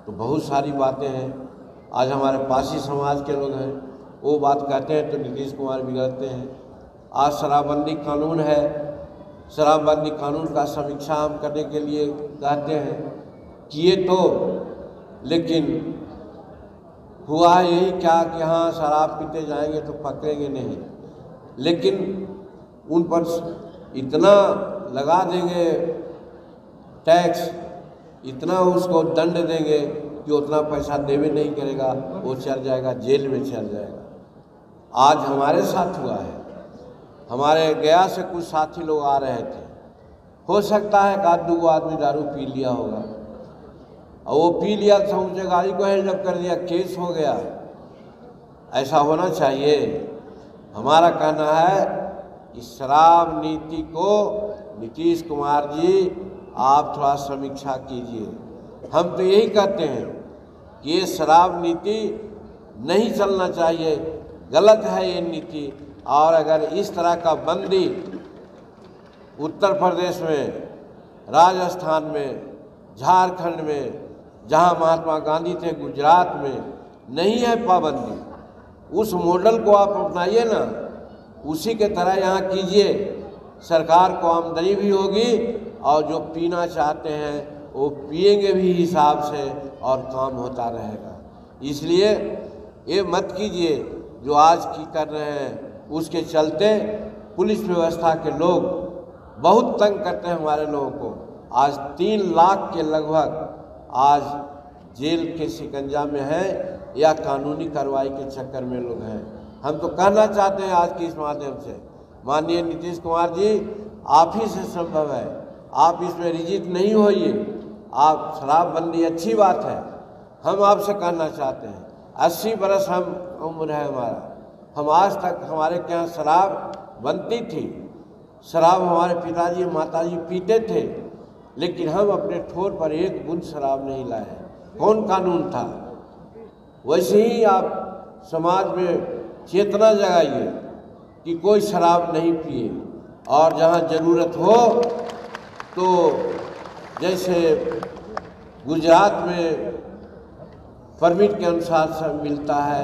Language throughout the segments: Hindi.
तो बहुत सारी बातें हैं। आज हमारे पासी समाज के लोग हैं, वो बात कहते हैं तो नीतीश कुमार बिगड़ते हैं। आज शराबबंदी कानून है, शराबबंदी कानून का समीक्षा हम करने के लिए कहते हैं, किए तो, लेकिन हुआ यही क्या कि हाँ शराब पीते जाएंगे तो पकड़ेंगे नहीं, लेकिन उन पर इतना लगा देंगे टैक्स, इतना उसको दंड देंगे कि उतना पैसा देवे नहीं करेगा, वो चल जाएगा, जेल में चल जाएगा। आज हमारे साथ हुआ है, हमारे गया से कुछ साथी लोग आ रहे थे, हो सकता है कि 2 आदमी दारू पी लिया होगा और वो पी लिया तो मुझे गाड़ी को हेल्डअप कर दिया, केस हो गया। ऐसा होना चाहिए। हमारा कहना है कि शराब नीति को नीतीश कुमार जी आप थोड़ा समीक्षा कीजिए। हम तो यही कहते हैं कि ये शराब नीति नहीं चलना चाहिए, गलत है ये नीति। और अगर इस तरह का बंदी उत्तर प्रदेश में, राजस्थान में, झारखंड में, जहां महात्मा गांधी थे, गुजरात में नहीं है पाबंदी, उस मॉडल को आप अपनाइए ना, उसी के तरह यहाँ कीजिए। सरकार को आमदनी भी होगी और जो पीना चाहते हैं वो पिएंगे भी हिसाब से और काम होता रहेगा। इसलिए ये मत कीजिए जो आज की कर रहे हैं। उसके चलते पुलिस व्यवस्था के लोग बहुत तंग करते हैं हमारे लोगों को। आज 3 लाख के लगभग आज जेल के शिकंजा में है या कानूनी कार्रवाई के चक्कर में लोग हैं। हम तो कहना चाहते हैं आज की इस माध्यम से, माननीय नीतीश कुमार जी, आप ही से संभव है, आप इसमें रिजिड नहीं होइए। आप शराबबंदी अच्छी बात है, हम आपसे कहना चाहते हैं, 80 बरस हम उम्र है हमारा, हम आज तक हमारे के यहाँ शराब बनती थी, शराब हमारे पिताजी माताजी पीते थे, लेकिन हम अपने ठोर पर एक बूंद शराब नहीं लाए। कौन कानून था? वैसे ही आप समाज में चेतना जगाइए कि कोई शराब नहीं पिए, और जहाँ ज़रूरत हो तो जैसे गुजरात में परमिट के अनुसार सब मिलता है,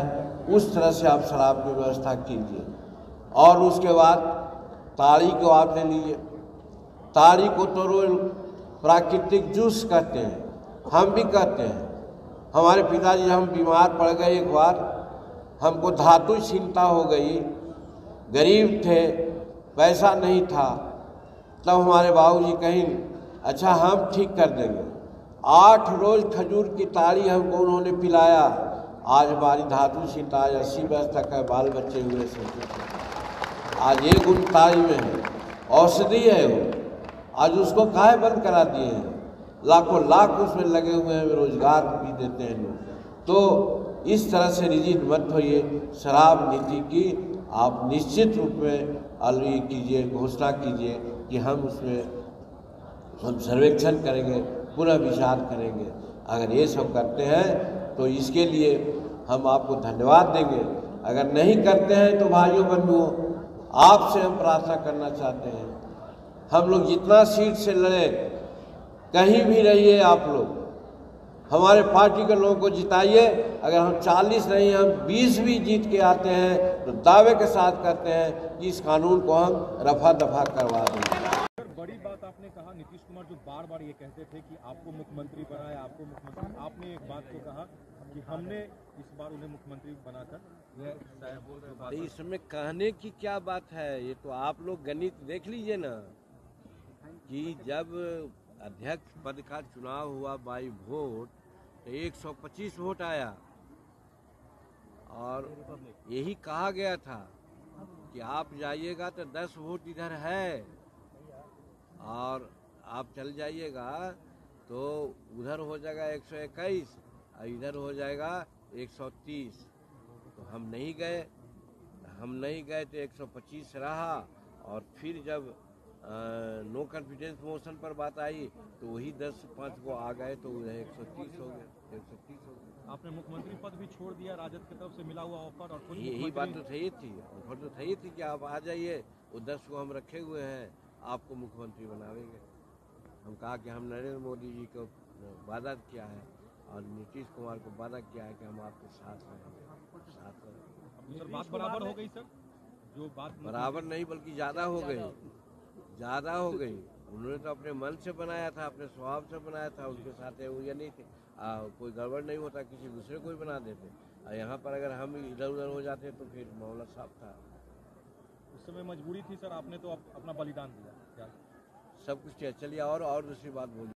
उस तरह से आप शराब की व्यवस्था कीजिए। और उसके बाद ताड़ी को आप ले लीजिए। ताड़ी को तो रोज प्राकृतिक जूस कहते हैं, हम भी कहते हैं। हमारे पिताजी, हम बीमार पड़ गए एक बार, हमको धातु चिंता हो गई, गरीब थे, पैसा नहीं था, तब हमारे बाबूजी कहीं अच्छा हम ठीक कर देंगे। 8 रोज खजूर की ताड़ी हमको उन्होंने पिलाया। आज हमारी धातु चिंता आज 80 वर्ष तक है, बाल बच्चे हुए से आज ये गुण ताड़ी में है, औषधि है वो। आज उसको काहे बंद करा दिए हैं? लाखों लाख उसमें लगे हुए हैं, रोजगार भी देते हैं लोग। तो इस तरह से रिजिड मत होइए। शराब नीति की आप निश्चित रूप में अलवी कीजिए, घोषणा कीजिए कि हम उसमें हम सर्वेक्षण करेंगे, पुनः विचार करेंगे। अगर ये सब करते हैं तो इसके लिए हम आपको धन्यवाद देंगे। अगर नहीं करते हैं तो भाइयों बंधुओं, आपसे हम प्रार्थना करना चाहते हैं, हम लोग जितना सीट से लड़े, कहीं भी रहिए आप लोग, हमारे पार्टी के लोगों को जिताइए। अगर हम 40 नहीं, हम 20 भी जीत के आते हैं तो दावे के साथ कहते हैं कि इस कानून को हम रफा दफा करवा देंगे। बड़ी बात आपने कहा, नीतीश कुमार जो बार बार ये कहते थे कि आपको मुख्यमंत्री बनाया, आपको मुख्यमंत्री, आपने एक बात को कहा कि हमने इस बार उन्हें मुख्यमंत्री बनाकर। इसमें कहने की क्या बात है? ये तो आप लोग गणित देख लीजिए ना कि जब अध्यक्ष पद का चुनाव हुआ बाई वोट तो 125 वोट आया, और यही कहा गया था कि आप जाइएगा तो 10 वोट इधर है और आप चल जाइएगा तो उधर हो जाएगा 121 और इधर हो जाएगा 130। तो हम नहीं गए तो 125 रहा, और फिर जब नो कॉन्फिडेंस मोशन पर बात आई तो वही 10-5 को आ गए तो 130 हो गया, 130 हो गया। आपने मुख्यमंत्री पद भी छोड़ दिया, राजद की तरफ से मिला हुआ ऑफर, और यही बात तो सही थी, ऑफर तो सही थी कि आप आ जाइए, वो 10 को हम रखे हुए हैं, आपको मुख्यमंत्री बनावेंगे। हम कहा कि हम नरेंद्र मोदी जी को वादा किया है और नीतीश कुमार को वादा किया है कि हम आपके साथ रहेंगे, साथ रहेंगे। अब सर बात बराबर हो गई सर, जो बात बराबर नहीं बल्कि ज़्यादा हो गई, ज़्यादा हो गई। उन्होंने तो अपने मन से बनाया था, अपने स्वभाव से बनाया था, उनके साथ वो ये नहीं थे। कोई गड़बड़ नहीं होता, किसी दूसरे को ही बना देते। और यहाँ पर अगर हम इधर उधर हो जाते तो फिर मामला साफ था। उस समय मजबूरी थी सर, आपने तो अपना बलिदान दिया क्या? सब कुछ किया। चलिए और दूसरी बात बोलिए।